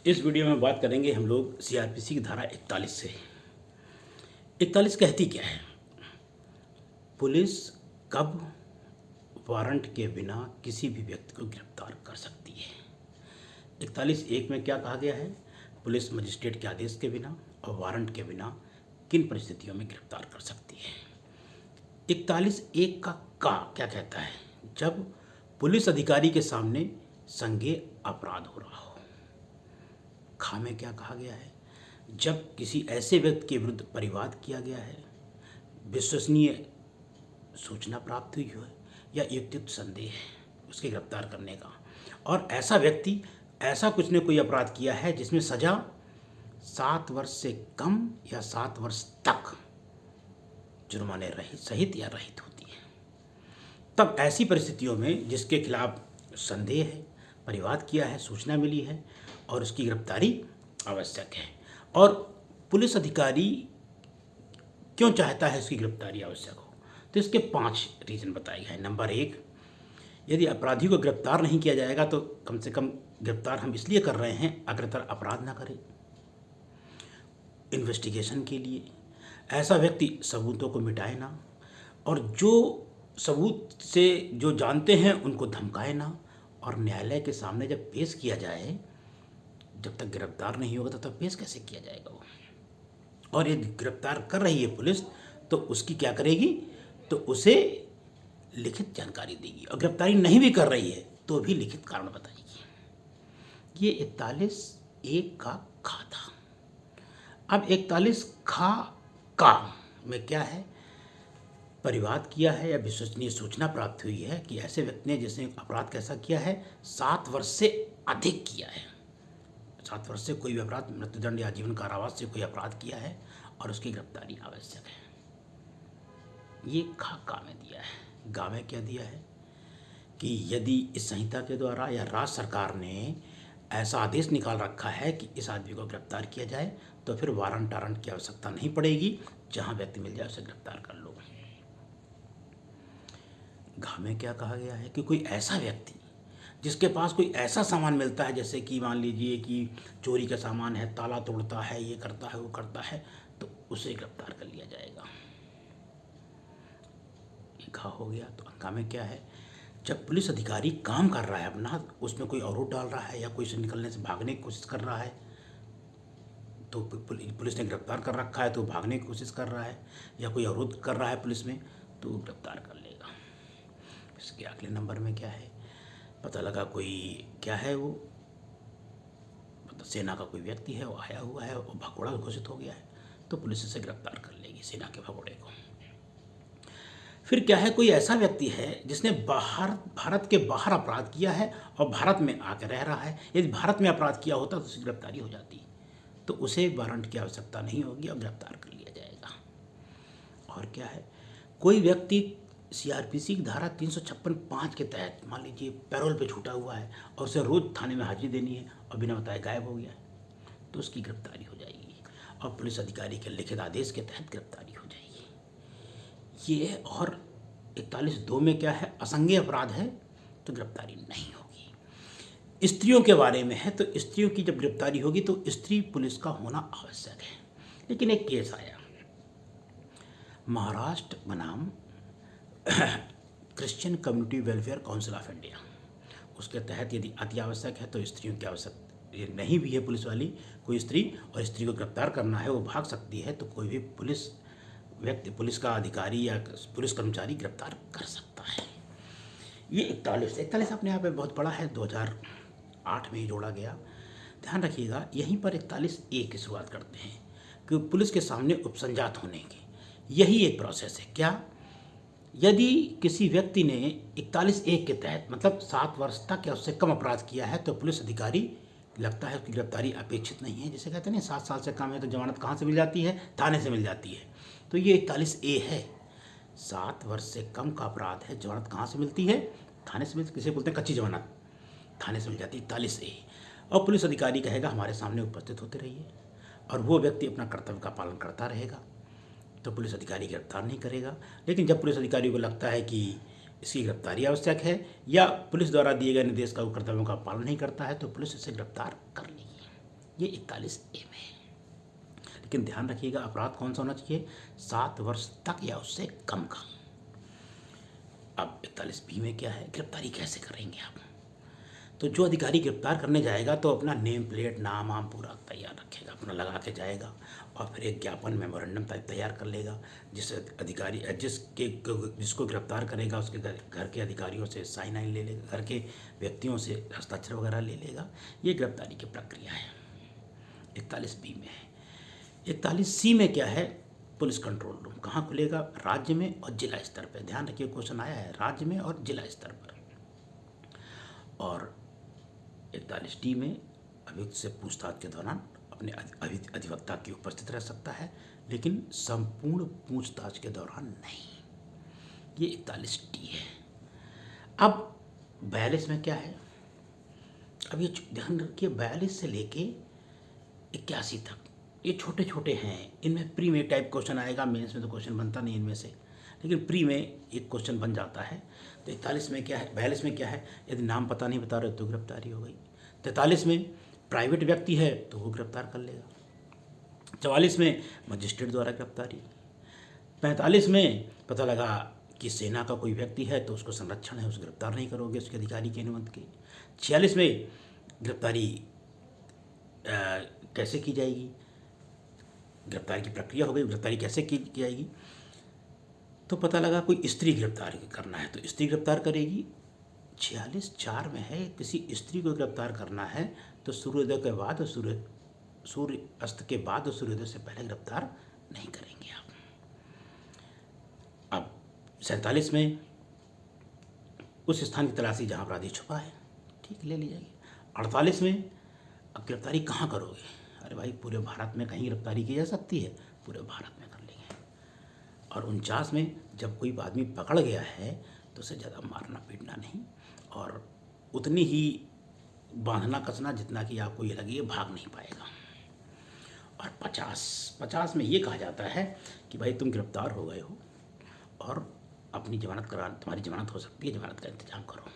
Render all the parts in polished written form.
इस वीडियो में बात करेंगे हम लोग सीआरपीसी की धारा 41 से। 41 कहती क्या है? पुलिस कब वारंट के बिना किसी भी व्यक्ति को गिरफ्तार कर सकती है। 41(1) में क्या कहा गया है? पुलिस मजिस्ट्रेट के आदेश के बिना और वारंट के बिना किन परिस्थितियों में गिरफ्तार कर सकती है। 41(1) का क्या कहता है? जब पुलिस अधिकारी के सामने संज्ञेय अपराध हो रहा हो। खा में क्या कहा गया है? जब किसी ऐसे व्यक्ति के विरुद्ध परिवाद किया गया है, विश्वसनीय सूचना प्राप्त हुई है या युक्तियुक्त संदेह है उसके गिरफ्तार करने का, और ऐसा व्यक्ति ऐसा कुछ ने कोई अपराध किया है जिसमें सजा 7 वर्ष से कम या 7 वर्ष तक जुर्माने रहित सहित या रहित होती है। तब ऐसी परिस्थितियों में जिसके खिलाफ संदेह है, परिवाद किया है, सूचना मिली है और उसकी गिरफ्तारी आवश्यक है। और पुलिस अधिकारी क्यों चाहता है उसकी गिरफ्तारी आवश्यक हो? तो इसके 5 रीज़न बताए गए हैं। नंबर 1, यदि अपराधी को गिरफ्तार नहीं किया जाएगा तो कम से कम गिरफ्तार हम इसलिए कर रहे हैं अग्रतर अपराध ना करे। इन्वेस्टिगेशन के लिए ऐसा व्यक्ति सबूतों को मिटाए ना, और जो सबूत से जो जानते हैं उनको धमकाए ना, और न्यायालय के सामने जब पेश किया जाए, जब तक गिरफ्तार नहीं होगा तब तक पेश कैसे किया जाएगा वो। और यदि गिरफ्तार कर रही है पुलिस तो उसकी क्या करेगी? तो उसे लिखित जानकारी देगी, और गिरफ्तारी नहीं भी कर रही है तो भी लिखित कारण बताएगी। ये 41(1) का खा था। अब 41 खा का में क्या है? परिवाद किया है या विश्वसनीय सूचना प्राप्त हुई है कि ऐसे व्यक्ति ने जिसने अपराध कैसा किया है, 7 वर्ष से अधिक किया है। 7 वर्ष से कोई भी अपराध, मृत्युदंड या जीवन कारावास से कोई अपराध किया है और उसकी गिरफ्तारी आवश्यक है। ये खा में दिया है। गा में क्या दिया है कि यदि इस संहिता के द्वारा या राज्य सरकार ने ऐसा आदेश निकाल रखा है कि इस आदमी को गिरफ्तार किया जाए तो फिर वारंट टारंट की आवश्यकता नहीं पड़ेगी, जहां व्यक्ति मिल जाए उसे गिरफ्तार कर लो। घा में क्या कहा गया है कि कोई ऐसा व्यक्ति जिसके पास कोई ऐसा सामान मिलता है, जैसे कि मान लीजिए कि चोरी का सामान है, ताला तोड़ता है, ये करता है, वो करता है, तो उसे गिरफ्तार कर लिया जाएगा। ये घा हो गया। तो अंगा में क्या है? जब पुलिस अधिकारी काम कर रहा है अपना, उसमें कोई अवरोध डाल रहा है या कोई से निकलने से भागने की कोशिश कर रहा है, तो पुलिस ने गिरफ्तार कर रखा है तो भागने की कोशिश कर रहा है या कोई अवरोध कर रहा है पुलिस में, तो गिरफ्तार कर लेगा। इसके अगले नंबर में क्या है? पता लगा कोई क्या है, वो मतलब सेना का कोई व्यक्ति है, वो आया हुआ है, वो भगोड़ा घोषित हो गया है, तो पुलिस इसे गिरफ्तार कर लेगी, सेना के भगोड़े को। फिर क्या है? कोई ऐसा व्यक्ति है जिसने भारत के बाहर अपराध किया है और भारत में आकर रह रहा है। यदि भारत में अपराध किया होता तो उसकी गिरफ्तारी हो जाती, तो उसे वारंट की आवश्यकता नहीं होगी और गिरफ्तार कर लिया जाएगा। और क्या है? कोई व्यक्ति सीआरपीसी की धारा 356(5) के तहत मान लीजिए पैरोल पे छूटा हुआ है और उसे रोज थाने में हाजिरी देनी है और बिना बताए गायब हो गया है, तो उसकी गिरफ्तारी हो जाएगी और पुलिस अधिकारी के लिखित आदेश के तहत गिरफ्तारी हो जाएगी। ये है। और 41(2) में क्या है? असंज्ञेय अपराध है तो गिरफ्तारी नहीं होगी। स्त्रियों के बारे में है, तो स्त्रियों की जब गिरफ्तारी होगी तो स्त्री पुलिस का होना आवश्यक है। लेकिन एक केस आया, महाराष्ट्र बनाम Christian community welfare council of India, उसके तहत यदि अति आवश्यक है तो स्त्रियों की आवश्यकता ये नहीं भी है, पुलिस वाली कोई स्त्री और स्त्री को गिरफ्तार करना है, वो भाग सकती है, तो कोई भी पुलिस व्यक्ति, पुलिस का अधिकारी या पुलिस कर्मचारी गिरफ्तार कर सकता है। ये 41 अपने आप में बहुत बड़ा है, 2008 में ही जोड़ा गया। ध्यान रखिएगा, यहीं पर 41(1) की शुरुआत करते हैं कि पुलिस के सामने उपसंजात होने की यही एक प्रोसेस है। क्या? यदि किसी व्यक्ति ने 41(1) के तहत मतलब 7 वर्ष तक या उससे कम अपराध किया है तो पुलिस अधिकारी लगता है उसकी गिरफ्तारी अपेक्षित नहीं है। जैसे कहते हैं ना, 7 साल से कम है तो जमानत कहाँ से मिल जाती है? थाने से मिल जाती है। तो ये 41(a) है। 7 वर्ष से कम का अपराध है, जमानत कहाँ से मिलती है? थाने से मिलती। किसे बोलते हैं? कच्ची जमानत, थाने से मिल जाती है। 41(a) और पुलिस अधिकारी कहेगा हमारे सामने उपस्थित होते रहिए, और वो व्यक्ति अपना कर्तव्य का पालन करता रहेगा, तो पुलिस अधिकारी गिरफ्तार नहीं करेगा। लेकिन जब पुलिस अधिकारी को लगता है कि इसकी गिरफ्तारी आवश्यक है या पुलिस द्वारा दिए गए निर्देश का वो कर्तव्यों का पालन नहीं करता है, तो पुलिस इसे गिरफ्तार कर लेगी। ये 41A में है। लेकिन ध्यान रखिएगा, अपराध कौन सा होना चाहिए? 7 वर्ष तक या उससे कम का। अब 41B में क्या है? गिरफ्तारी कैसे करेंगे आप? तो जो अधिकारी गिरफ्तार करने जाएगा तो अपना नेम प्लेट, नाम आम पूरा तैयार रखेगा, अपना लगा के जाएगा और फिर एक ज्ञापन मेमोरेंडम तैयार कर लेगा, जिस अधिकारी जिसको गिरफ्तार करेगा उसके घर के अधिकारियों से साइन ले लेगा, घर के व्यक्तियों से हस्ताक्षर वगैरह ले लेगा। ये गिरफ्तारी की प्रक्रिया है, 41B में है। 41C में क्या है? पुलिस कंट्रोल रूम कहाँ खुलेगा? राज्य में और जिला स्तर पर। ध्यान रखिए, क्वेश्चन आया है राज्य में और जिला स्तर पर। और 41D में अभियुक्त से पूछताछ के दौरान अपने अधिवक्ता की उपस्थित रह सकता है, लेकिन संपूर्ण पूछताछ के दौरान नहीं। ये 41D है। अब 42 में क्या है? अब ये ध्यान रखिए, 42 से लेके 81 तक ये छोटे छोटे हैं। इनमें प्री में टाइप क्वेश्चन आएगा, मेंस में तो क्वेश्चन बनता नहीं इनमें से, लेकिन प्री में एक क्वेश्चन बन जाता है। तो 41 में क्या है? 42 में क्या है? यदि नाम पता नहीं बता रहे तो गिरफ्तारी हो गई। 43 में प्राइवेट व्यक्ति है तो वो गिरफ्तार कर लेगा। 44 में मजिस्ट्रेट द्वारा गिरफ्तारी। 45 में पता लगा कि सेना का कोई व्यक्ति है तो उसको संरक्षण है, उसको गिरफ्तार नहीं करोगे उसके अधिकारी की अनुमति के। 46 में गिरफ्तारी कैसे की जाएगी? गिरफ्तारी की प्रक्रिया हो गई, गिरफ्तारी कैसे की जाएगी? तो पता लगा कोई स्त्री गिरफ्तार करना है तो स्त्री गिरफ्तार करेगी। 46(4) में है, किसी स्त्री को गिरफ्तार करना है तो सूर्योदय के बाद और सूर्य अस्त के बाद और सूर्योदय से पहले गिरफ्तार नहीं करेंगे आप। अब 47 में उस स्थान की तलाशी जहाँ अपराधी छुपा है, ठीक, ले ली जाएगी। 48 में अब गिरफ्तारी कहाँ करोगे? अरे भाई, पूरे भारत में कहीं गिरफ्तारी की जा सकती है, पूरे भारत में कर लेंगे। और 49 में जब कोई आदमी पकड़ गया है तो उसे ज़्यादा मारना पीटना नहीं, और उतनी ही बांधना कसना जितना कि आपको ये लगे भाग नहीं पाएगा। और 50 में ये कहा जाता है कि भाई तुम गिरफ्तार हो गए हो और अपनी जमानत तुम्हारी जमानत हो सकती है, जमानत का इंतजाम करो।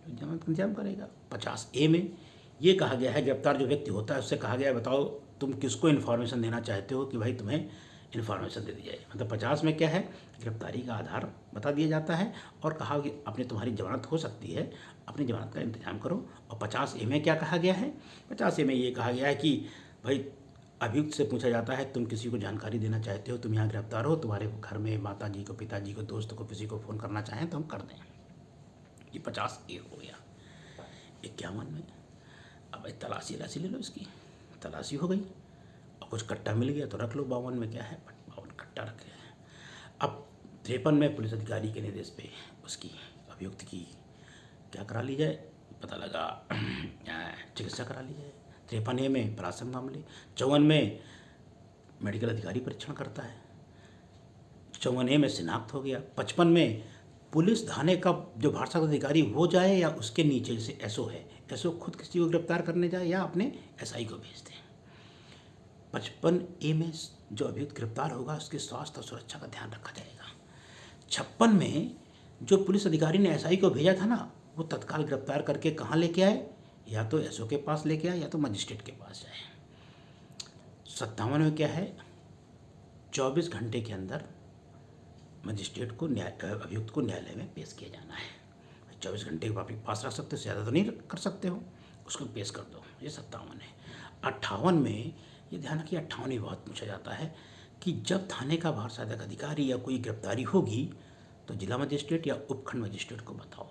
जमानत का इंतजाम करेगा। 50A में ये कहा गया है, गिरफ्तार जो व्यक्ति होता है उससे कहा गया है बताओ तुम किसको इन्फॉर्मेशन देना चाहते हो कि भाई तुम्हें इन्फॉर्मेशन दे दी जाए। मतलब 50 में क्या है? गिरफ्तारी का आधार बता दिया जाता है और कहा कि अपने तुम्हारी जमानत हो सकती है, अपनी जमानत का इंतजाम करो। और 50A में क्या कहा गया है? 50A में ये कहा गया है कि भाई अभियुक्त से पूछा जाता है तुम किसी को जानकारी देना चाहते हो, तुम यहाँ गिरफ्तार हो, तुम्हारे घर में माता जी को, पिताजी को, दोस्त को, किसी को फ़ोन करना चाहें तो हम कर दें। ये 50A हो गया। 51 में अब तलाशी ले लो, इसकी तलाशी हो गई और कुछ कट्टा मिल गया तो रख लो। 52 में क्या है? 52 कट्टा रखे हैं। अब 53 में पुलिस अधिकारी के निर्देश पे उसकी अभियुक्त की क्या करा ली जाए? पता लगा चिकित्सा करा ली जाए। 53A में परामर्श मामले। 54 में मेडिकल अधिकारी परीक्षण करता है। 54A में शिनाख्त हो गया। 55 में पुलिस थाने का जो भाषा अधिकारी हो जाए या उसके नीचे, जैसे एसओ है, एसओ खुद किसी को गिरफ्तार करने जाए या अपने एसआई को भेज दें। 55A में जो अभियुक्त गिरफ्तार होगा उसके स्वास्थ्य और सुरक्षा का ध्यान रखा जाएगा। 56 में जो पुलिस अधिकारी ने एसआई को भेजा था ना, वो तत्काल गिरफ्तार करके कहाँ लेके आए? या तो एसओ के पास लेके आए या तो मजिस्ट्रेट के पास जाए। 57 में क्या है? 24 घंटे के अंदर मजिस्ट्रेट को अभियुक्त को न्यायालय में पेश किया जाना है। 24 घंटे के अपने पास रख सकते हो, ज़्यादा तो नहीं कर सकते हो, उसको पेश कर दो। ये 57 है। 58 में ये ध्यान रखिए, 58 में बहुत पूछा जाता है कि जब थाने का भारसाधक अधिकारी या कोई गिरफ्तारी होगी तो जिला मजिस्ट्रेट या उपखंड मजिस्ट्रेट को बताओ।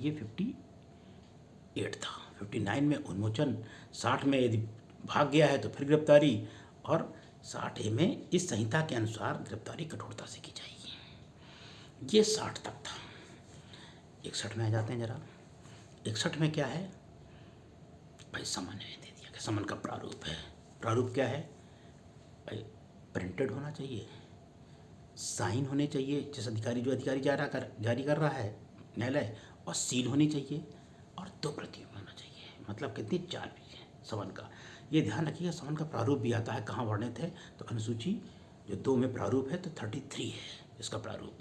ये 58 था। 59 में उन्मोचन। 60 में यदि भाग गया है तो फिर गिरफ्तारी, और 60A में इस संहिता के अनुसार गिरफ्तारी कठोरता से की जाएगी। ये 60 तक था। 61 में आ जाते हैं जरा। 61 में क्या है? भाई समन है, दे दिया कि समन का प्रारूप है। प्रारूप क्या है भाई? प्रिंटेड होना चाहिए, साइन होने चाहिए जिस अधिकारी जारी कर रहा है न्यायालय, और सील होनी चाहिए और 2 प्रति होना चाहिए। मतलब कितनी? 4 पेज है समन का। ये ध्यान रखिएगा, समन का प्रारूप भी आता है, कहाँ वर्णित है तो अनुसूची जो 2 में प्रारूप है तो 33 है इसका प्रारूप।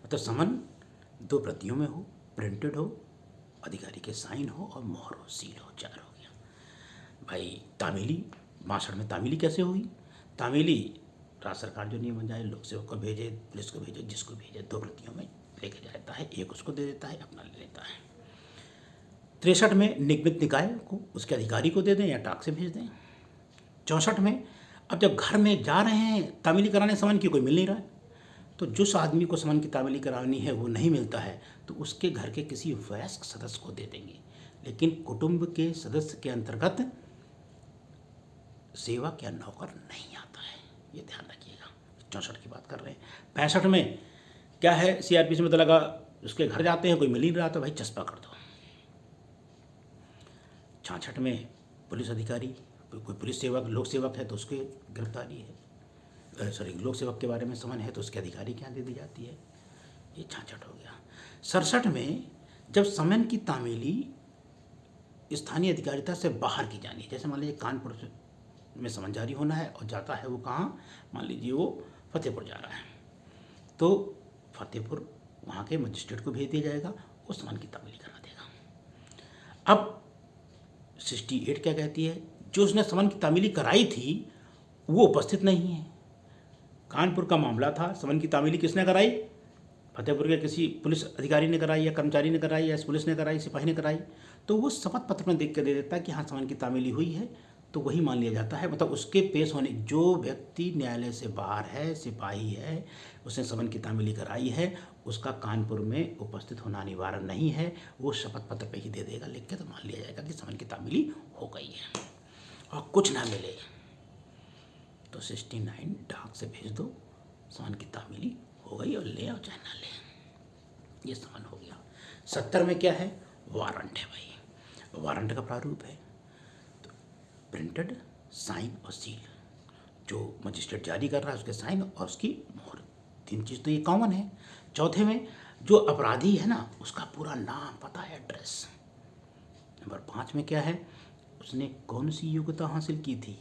मतलब समन 2 प्रतियों में हो, प्रिंटेड हो, अधिकारी के साइन हो और मोहर हो, सील हो। 4 हो गया। भाई तामीली 62 में तामीली कैसे हुई? तामीली राज्य सरकार जो नियम जाए, लोक सेवक को भेजे, पुलिस को भेजे, जिसको भेजे, 2 प्रतियों में लेके जाता है, एक उसको दे देता है, अपना ले लेता है। 63 में निगमित निकाय को उसके अधिकारी को दे दें या डाक से भेज दें। 64 में अब जब घर में जा रहे हैं तामीली कराने, समन की कोई मिल नहीं रहा है, तो जिस आदमी को समन की तामीली करानी है वो नहीं मिलता है, तो उसके घर के किसी वयस्क सदस्य को दे देंगे, लेकिन कुटुंब के सदस्य के अंतर्गत सेवक या नौकर नहीं आता है, ये ध्यान रखिएगा। 64 की बात कर रहे हैं। 65 में क्या है, सीआरपीसी में तो लगा उसके घर जाते हैं, कोई मिल नहीं रहा तो भाई चस्पा कर दो। 66 में पुलिस अधिकारी, कोई पुलिस सेवक लोक सेवक है तो उसके गिरफ्तारी है, लोक सेवक के बारे में समन है तो उसके अधिकारी के यहाँ दे दी जाती है। ये 66 हो गया। 67 में जब समन की तामीली स्थानीय अधिकारिता से बाहर की जानी है, जैसे मान लीजिए कानपुर में समन जारी होना है और जाता है वो कहाँ, मान लीजिए वो फतेहपुर जा रहा है, तो फतेहपुर वहाँ के मजिस्ट्रेट को भेज दिया जाएगा, वो समन की तामीली करा देगा। अब 68 क्या कहती है, जो उसने समन की तामीली कराई थी वो उपस्थित नहीं है। कानपुर का मामला था, समन की तामीली किसने कराई? फतेहपुर के किसी पुलिस अधिकारी ने कराई या कर्मचारी ने कराई या पुलिस ने कराई, सिपाही ने कराई, तो वो शपथ पत्र में देख कर दे देता है कि हाँ समन की तामीली हुई है, तो वही मान लिया जाता है। मतलब उसके पेश होने, जो व्यक्ति न्यायालय से बाहर है, सिपाही है, उसने समन की तामीली कराई है, उसका कानपुर में उपस्थित होना अनिवार्य नहीं है, वो शपथ पत्र पे ही दे देगा लिख के, तो मान लिया जाएगा कि समन की तामीली हो गई है। और कुछ ना मिले तो 69 डाक से भेज दो, समन की तामीली हो गई, और ले आओ चाहे ना ले, ये समन हो गया। 70 में क्या है, वारंट है भाई। वारंट का प्रारूप है तो प्रिंटेड, साइन और सील, जो मजिस्ट्रेट जारी कर रहा है उसके साइन और उसकी मोहर, 3 चीज़ तो ये कॉमन है। चौथे में जो अपराधी है ना उसका पूरा नाम, पता, एड्रेस। नंबर 5 में क्या है, उसने कौन सी योग्यता हासिल की थी,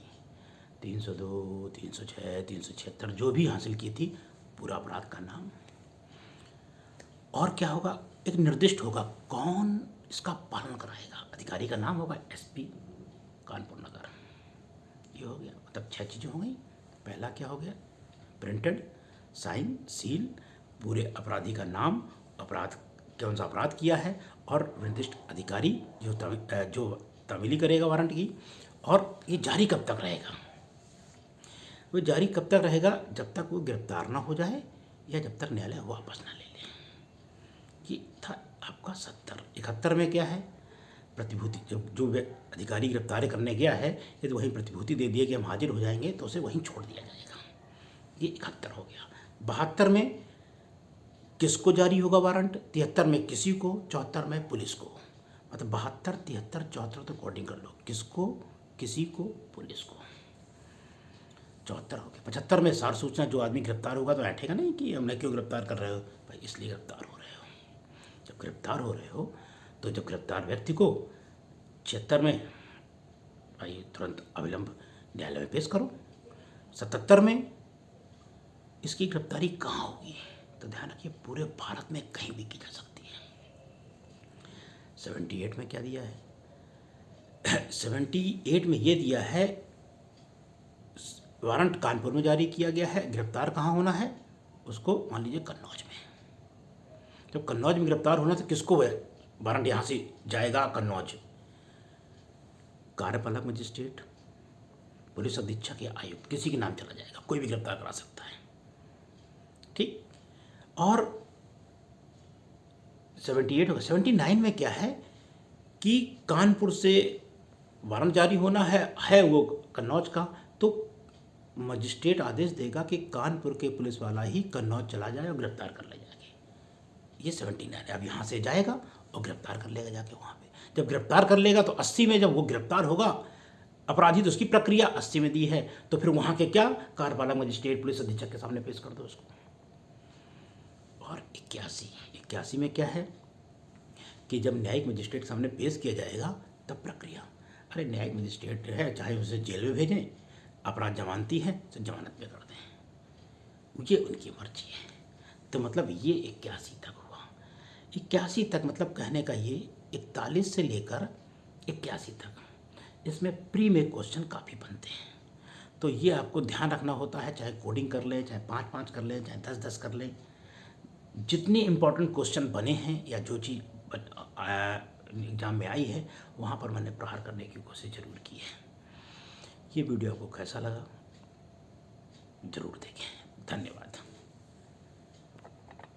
302, 306, 376 जो भी हासिल की थी, पूरा अपराध का नाम। और क्या होगा, एक निर्दिष्ट होगा कौन इसका पालन कराएगा, अधिकारी का नाम होगा एसपी कानपुर नगर। ये हो गया, मतलब 6 चीज़ें हो गई। पहला क्या हो गया, प्रिंटेड, साइन, सील, पूरे अपराधी का नाम, अपराध कौन सा अपराध किया है, और निर्दिष्ट अधिकारी जो तामीली करेगा वारंट की। और ये जारी कब तक रहेगा, वो जारी कब तक रहेगा, जब तक वो गिरफ्तार ना हो जाए या जब तक न्यायालय वापस ना ले ले। ये था आपका 70। 71 में क्या है, प्रतिभूति, जो अधिकारी गिरफ्तारी करने गया है यदि वहीं प्रतिभूति दे दिए कि हम हाजिर हो जाएंगे तो उसे वहीं छोड़ दिया जाएगा। ये 71 हो गया। 72 में किसको जारी होगा वारंट, 73 में किसी को, 74 में पुलिस को। मतलब 72, 73, 74 तो कोडिंग कर लो, किसको, किसी को, पुलिस को। 74 हो गया। 75 में सार सूचना, जो आदमी गिरफ्तार होगा तो बैठेगा नहीं कि हमने क्यों गिरफ्तार कर रहे हो भाई, इसलिए गिरफ्तार हो रहे हो। जब गिरफ्तार हो रहे हो तो जब गिरफ्तार व्यक्ति को 76 में भाई तुरंत अविलंब न्यायालय में पेश करो। 77 में इसकी गिरफ्तारी कहाँ होगी, तो ध्यान रखिए पूरे भारत में कहीं भी की जा सकती है। 78 में क्या दिया है, 78 में ये दिया है, वारंट कानपुर में जारी किया गया है, गिरफ्तार कहाँ होना है उसको, मान लीजिए कन्नौज में। जब कन्नौज में गिरफ्तार होना तो किसको वारंट यहाँ से जाएगा, कन्नौज, कार्यपालक मजिस्ट्रेट, पुलिस अधीक्षक या आयुक्त, किसी के नाम चला जाएगा, कोई भी गिरफ्तार करा सकता है, ठीक। और 78 होगा। 79 में क्या है कि कानपुर से वारंट जारी होना है वो कन्नौज का, तो मजिस्ट्रेट आदेश देगा कि कानपुर के पुलिस वाला ही कन्नौज चला जाए और गिरफ्तार कर ले जाएगी। ये 79 है। अब यहाँ से जाएगा और गिरफ्तार कर लेगा जाके वहाँ पे। जब गिरफ्तार कर लेगा तो 80 में जब वो गिरफ्तार होगा अपराधी, तो उसकी प्रक्रिया 80 में दी है, तो फिर वहाँ के क्या, कार्यपालक मजिस्ट्रेट, पुलिस अधीक्षक के सामने पेश कर दो उसको। और 81 में क्या है कि जब न्यायिक मजिस्ट्रेट के सामने पेश किया जाएगा तब प्रक्रिया, अरे न्यायिक मजिस्ट्रेट है, चाहे उसे जेल में भेजें, अपराध जमानती है तो जमानत पे कर दें, ये उनकी मर्जी है। तो मतलब ये 81 तक हुआ। 81 तक मतलब कहने का ये 41 से लेकर 81 तक। इसमें प्री में क्वेश्चन काफ़ी बनते हैं। तो ये आपको ध्यान रखना होता है, चाहे कोडिंग कर लें, चाहे 5-5 कर लें, चाहे 10-10 कर लें। जितने इम्पोर्टेंट क्वेश्चन बने हैं या जो चीज़ एग्ज़ाम में आई है वहाँ पर मैंने प्रहार करने की कोशिश ज़रूर की है। ये वीडियो आपको कैसा लगा ज़रूर देखें। धन्यवाद।